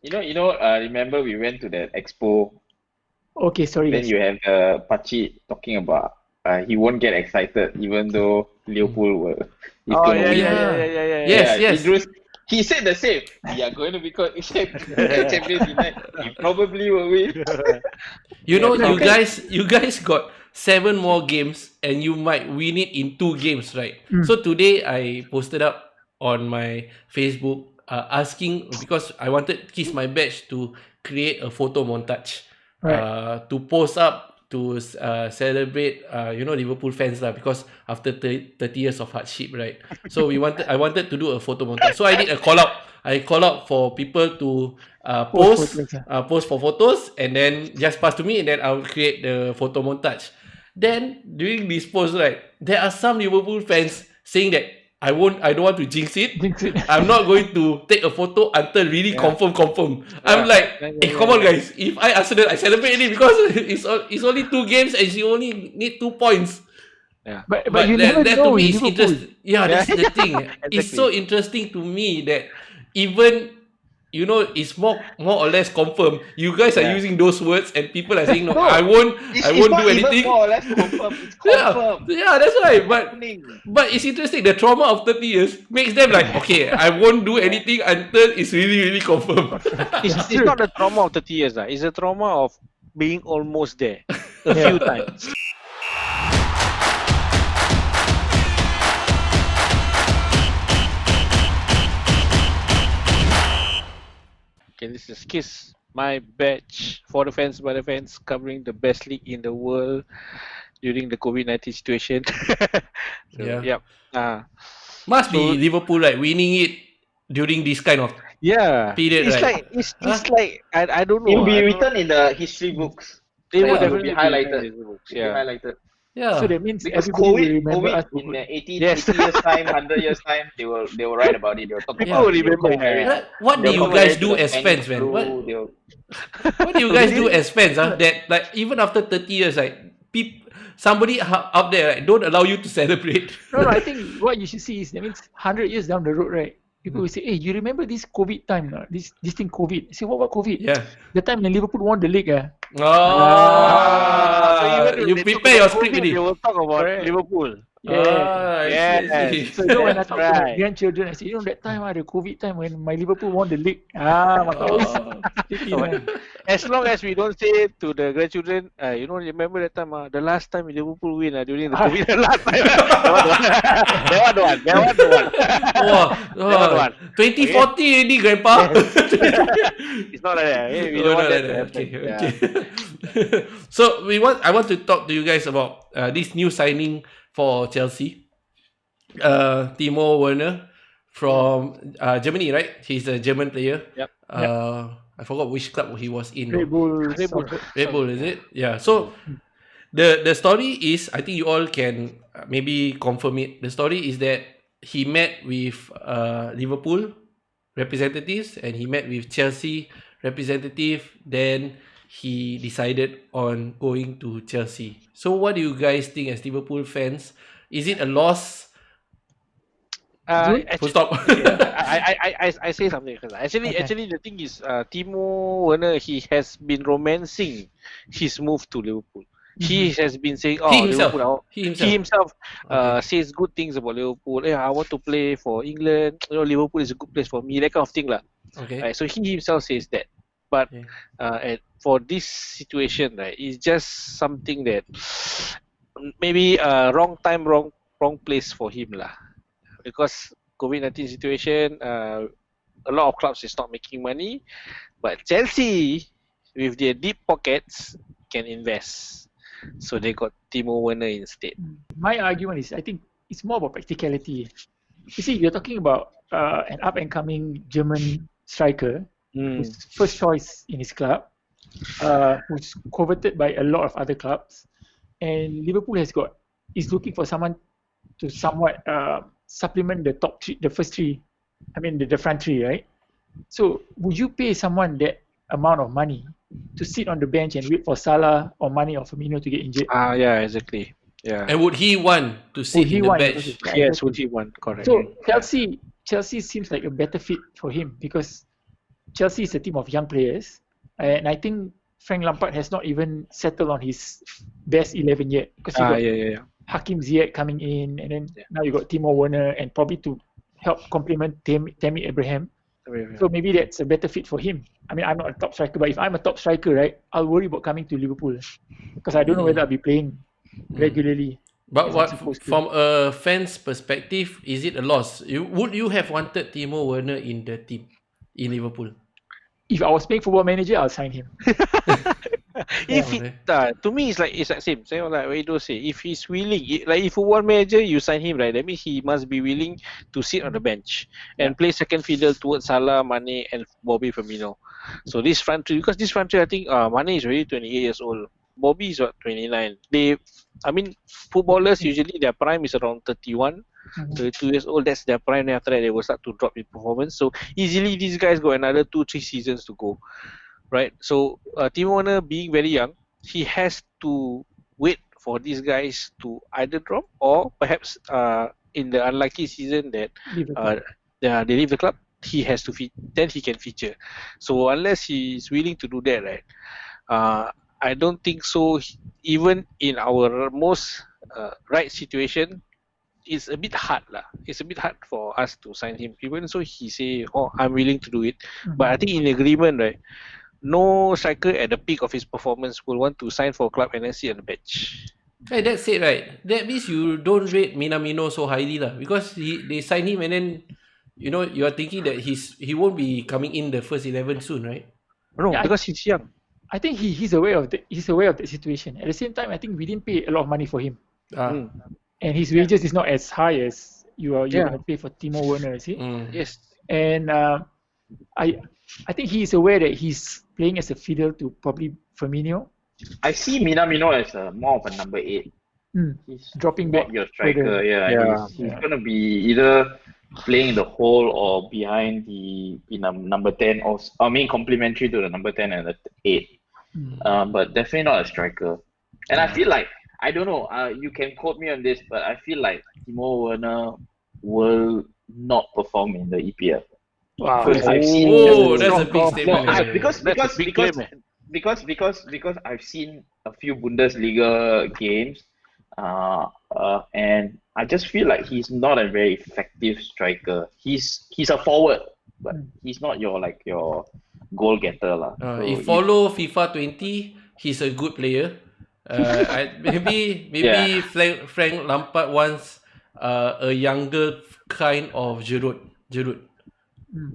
Remember we went to that expo. Okay, sorry Then guys. you have Pachi talking about he won't get excited even though Liverpool is Oh, gonna yeah, win. yeah, yeah, Yeah. yeah, yeah, yeah. Yes, Yeah, yes. Edroos, he said the same. We are going to become Champions United. We probably will win. You know, Yeah, you guys got 7 more games and you might win it in 2 games, right? Mm. So today I posted up on my Facebook asking because I wanted Kiss My Badge to create a photo montage to post up to celebrate Liverpool fans lah, because after 30 years of hardship, right? So I wanted to do a photo montage. So I did a call out. I call out for people to post post for photos and then just pass to me and then I'll create the photo montage. Then during this post, right, there are some Liverpool fans saying that I don't want to jinx it. I'm not going to take a photo until really confirm. I'm like, hey, come on guys. If I Arsenal, I celebrate it because it's only 2 games and you only need 2 points. Yeah. But you never that know to me in is Liverpool. interesting. Yeah, that's the thing. It's so interesting to me that even it's more or less confirmed. You guys are using those words, and people are saying, "No, I won't do anything." It's more or less confirmed. It's confirmed. Yeah, that's right. Happening. But it's interesting. The trauma of 30 years makes them like, okay, I won't do anything until it's really, really confirmed. It's not the trauma of 30 years. It's a trauma of being almost there a few times. Okay, this is Kiss My Badge for the fans, by the fans, covering the best league in the world during the COVID-19 situation. Yeah. Yep. Must be Liverpool, right, winning it during this kind of period, it's right? like it's like I don't know. It will be I don't written in the history books. They will It will definitely be highlighted. in the books. It will be highlighted. Yeah. So that means Because everybody will remember us. COVID in 80 Yes. years time, 100 years time, they will write about it. They will talk People about will it. They will remember, compare it. What do They'll you compare guys it to do the as Spanish fans, man? flu, What do you guys do as fans? That like even after 30 years, like somebody out there like, don't allow you to celebrate. No, I think what you should see is that means 100 years down the road, right? People will say, "Hey, you remember this COVID time? This thing COVID." I say, what COVID? Yeah. The time when Liverpool won the league. You prepare your script already. They will talk about Liverpool. I see. So when I talk to my grandchildren, I say, that time, the COVID time when my Liverpool won the league. As long as we don't say to the grandchildren, remember that time, the last time Liverpool win during the COVID. Last time. That one. Wow. 2040 already, Grandpa. It's not like that. We don't want that to happen. Okay. So I want to talk to you guys about this new signing for Chelsea. Timo Werner from Germany, right? He's a German player. Yep. I forgot which club he was in. Red Bull, Red Bull, is it? Yeah. So the story is, I think you all can maybe confirm it. The story is that he met with Liverpool representatives and he met with Chelsea representative. Then he decided on going to Chelsea. So what do you guys think as Liverpool fans? Is it a loss? Full stop. I say something first. Actually, the thing is, Timo Werner, he has been romancing his move to Liverpool. He has been saying, he himself says good things about Liverpool. I want to play for England. Liverpool is a good place for me. That kind of thing, lah. Okay. Right, so he himself says that. But for this situation, right, it's just something that maybe wrong time, wrong place for him, lah. Because COVID-19 situation, a lot of clubs is not making money, but Chelsea, with their deep pockets, can invest. So they got Timo Werner instead. My argument is, I think it's more about practicality. You see, you're talking about an up-and-coming German striker who's first choice in his club, who's coveted by a lot of other clubs, and Liverpool is looking for someone to somewhat supplement the top three, the first three. I mean the front three, right? So would you pay someone that amount of money to sit on the bench and wait for Salah or Mane or Firmino to get injured? Yeah, exactly. Yeah. And would he want to sit in the bench? Yes, would he want? Correct. So Chelsea seems like a better fit for him because Chelsea is a team of young players, and I think Frank Lampard has not even settled on his best 11 yet, because you got Hakim Ziyech coming in, and then now you got Timo Werner, and probably to help complement Tammy Abraham. So maybe that's a better fit for him. I mean, I'm not a top striker, but if I'm a top striker, right, I'll worry about coming to Liverpool, because I don't know whether I'll be playing regularly. But from a fan's perspective, is it a loss? Would you have wanted Timo Werner in the team in Liverpool? If I was playing Football Manager, I'll sign him. To me, it's like same. Same like Edroos say. If he's willing, like if Football Manager you sign him, right, that means he must be willing to sit on the bench and play second fiddle towards Salah, Mane, and Bobby Firmino. So this front three, because this front three, I think Mane is already 28 years old. Bobby is 29. Footballers usually their prime is around 31. 32 years old, that's their prime. After that, they will start to drop in performance. So easily, these guys got another 2-3 seasons to go, right? So Timo Werner being very young, he has to wait for these guys to either drop or perhaps in the unlucky season that they leave the club, he has to then he can feature. So unless he is willing to do that, right? I don't think so. Even in our most right situation, it's a bit hard lah. It's a bit hard for us to sign him. Even so, he say, "Oh, I'm willing to do it." But I think in agreement, right? No striker at the peak of his performance will want to sign for a club and then sit on the bench. Hey, that's it, right? That means you don't rate Minamino so highly lah, because they sign him and then you are thinking that he won't be coming in the first 11 soon, right? No, because he's young. I think he's aware of the situation. At the same time, I think we didn't pay a lot of money for him. And his wages is not as high as you're going to pay for Timo Werner, see? Yes. And I think he is aware that he's playing as a fiddle to probably Firmino. I see Minamino as more of a number 8. He's dropping back. Your striker, he's going to be either playing in the hole or behind the number 10, or complementary to the number 10 and the 8. But definitely not a striker. And I feel like, I don't know, you can quote me on this, but I feel like Timo Werner will not perform in the EPL. Wow. I've seen that's a big statement. Because I've seen a few Bundesliga games, and I just feel like he's not a very effective striker. He's a forward, but he's not your goal getter lah. If follow FIFA 20, he's a good player. Maybe Frank Lampard wants a younger kind of Gerrard.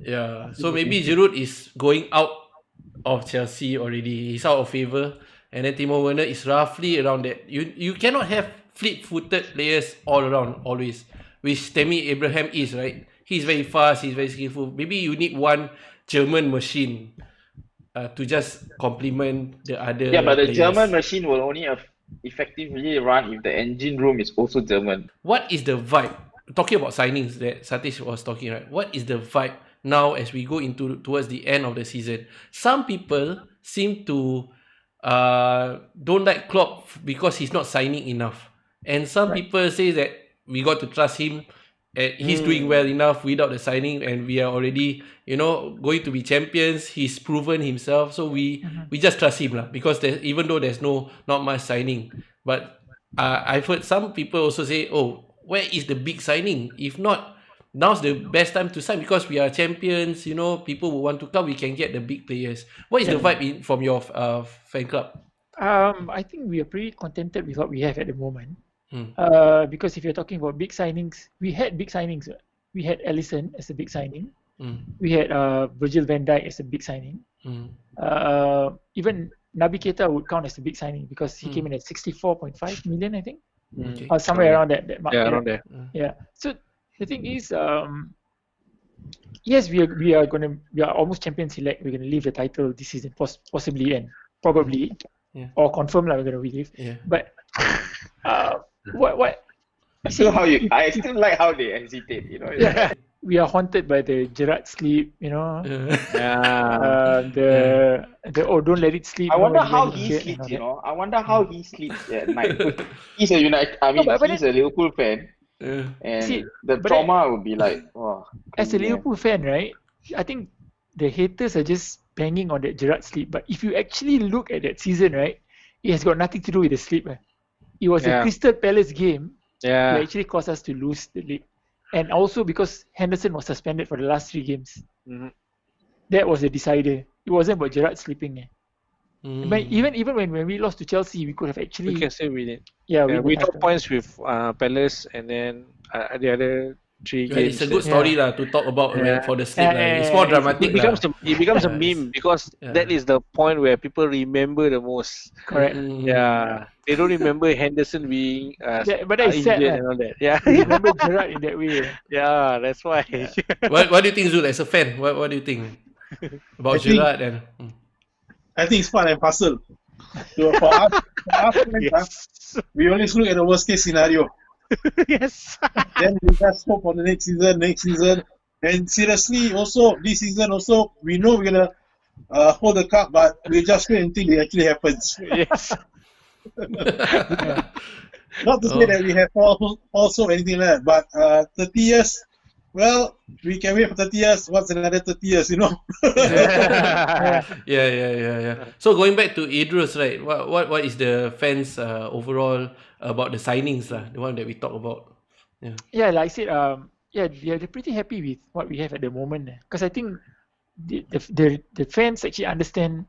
Yeah, so maybe Gerrard is going out of Chelsea already. He's out of favour, and then Timo Werner is roughly around that. You cannot have fleet-footed players all around always, which Tammy Abraham is, right? He's very fast. He's very skillful. Maybe you need one German machine to just complement the other. Yeah, but the players. German machine will only effectively run if the engine room is also German. What is the vibe? Talking about signings that Satish was talking, right? What is the vibe now as we go towards the end of the season? Some people seem to don't like Klopp because he's not signing enough, and some people say that we got to trust him. He's doing well enough without the signing, and we are already, going to be champions. He's proven himself, so we just trust him lah. Because even though there's not much signing, but I've heard some people also say, "Oh, where is the big signing? If not, now's the best time to sign because we are champions. People who want to come, we can get the big players." What is the vibe from your fan club? I think we are pretty contented with what we have at the moment. Because if you're talking about big signings, we had big signings. We had Alisson as a big signing. We had Virgil van Dijk as a big signing. Even Naby Keita would count as a big signing because he came in at 64.5 million, I think. Somewhere around that mark. Yeah, around there. Yeah. So the thing is, yes, we are almost champions elect. We're gonna leave the title this season, possibly and probably, or confirm like we're gonna leave. But what? I still like how they hesitate. We are haunted by the Gerrard sleep. Don't let it sleep. I wonder how he sleeps. I wonder how he sleeps at night. He's a he's a Liverpool fan, and the trauma would be like, as a Liverpool fan, right? I think the haters are just banging on that Gerrard slip. But if you actually look at that season, right, it has got nothing to do with the slip. It was the Crystal Palace game that actually caused us to lose the league. And also because Henderson was suspended for the last 3 games. That was the decider. It wasn't about Gerrard slipping. But even when we lost to Chelsea, we could have actually... We can say we did. Yeah, we took points with Palace, and then the other 3 games. It's a good story to talk about for the slip. It's more dramatic. It becomes a meme because that is the point where people remember the most. Correct. Yeah. They don't remember Henderson being but that's sad, and all that. Yeah. They remember Gerrard in that way. Yeah, that's why. What do you think, Zul, as a fan? What do you think about Gerrard? And I think it's part and parcel. So for us, we always look at the worst case scenario. Yes. Then we just hope for the next season. And seriously, also this season, also we know we're gonna hold the cup, but we just wait until it actually happens. Yes. Not to say that we have also anything like that, but 30 years. Well, we can wait for 30 years. What's another 30 years, you know? Yeah. So going back to Edroos, right? What is the fans overall about the signings, the one that we talk about? Yeah, like I said, they're pretty happy with what we have at the moment. Because I think the fans actually understand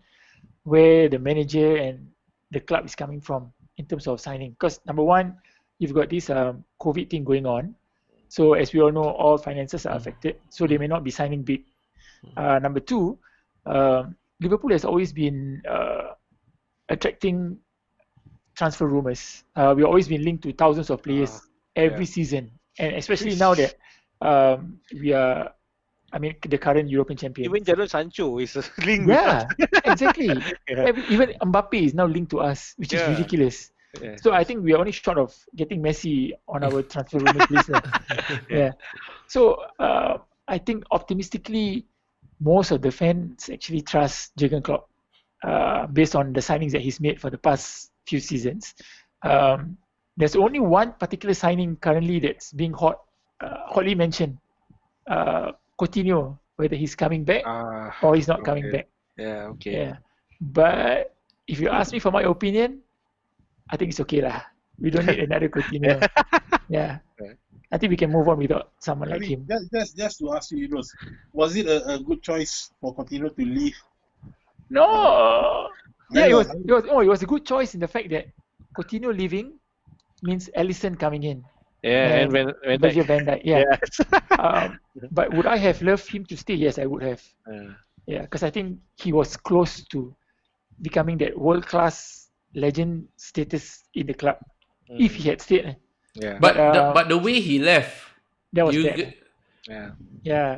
where the manager and the club is coming from in terms of signing. Because number one, you've got this COVID thing going on. So as we all know, all finances are affected. So they may not be signing big. Number two, Liverpool has always been attracting transfer rumours. We've always been linked to thousands of players every season. And especially now that we are, the current European champion. Even Jadon Sancho is linked. Yeah, exactly. Even Mbappe is now linked to us, which is ridiculous. So I think we are only short of getting Messi on our transfer rumours list. So I think optimistically, most of the fans actually trust Jurgen Klopp based on the signings that he's made for the past few seasons. There's only one particular signing currently that's being hotly mentioned. Coutinho, whether he's coming back or he's not coming back. But if you ask me for my opinion, I think it's okay lah. We don't need another Coutinho. I think we can move on without someone like him. Just to ask you, Edroos, was it a good choice for Coutinho to leave? No. It was a good choice in the fact that Coutinho leaving means Alisson coming in. And Van Dijk. But would I have loved him to stay? Yes, I would have. Because I think he was close to becoming that world-class legend status in the club if he had stayed. But the way he left, that was bad.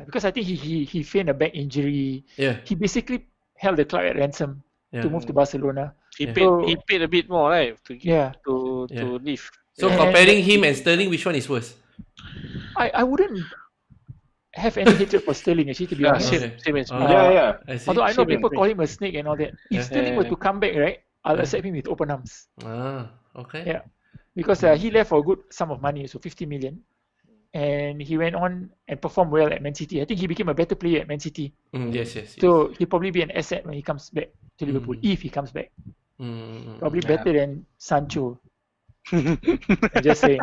Because I think he feigned a back injury. He basically held the club at ransom to move to Barcelona. He paid a bit more, right? To leave. So comparing him and Sterling, which one is worse? I wouldn't have any hatred for Sterling, actually, to be honest. Same as me. Although I know people call him a snake and all that. If Sterling were to come back, right, I'll accept him with open arms. Because he left for a good sum of money, so 50 million. And he went on and performed well at Man City. I think he became a better player at Man City. So he'll probably be an asset when he comes back to Liverpool, if he comes back. Probably better than Sancho. I'm just saying.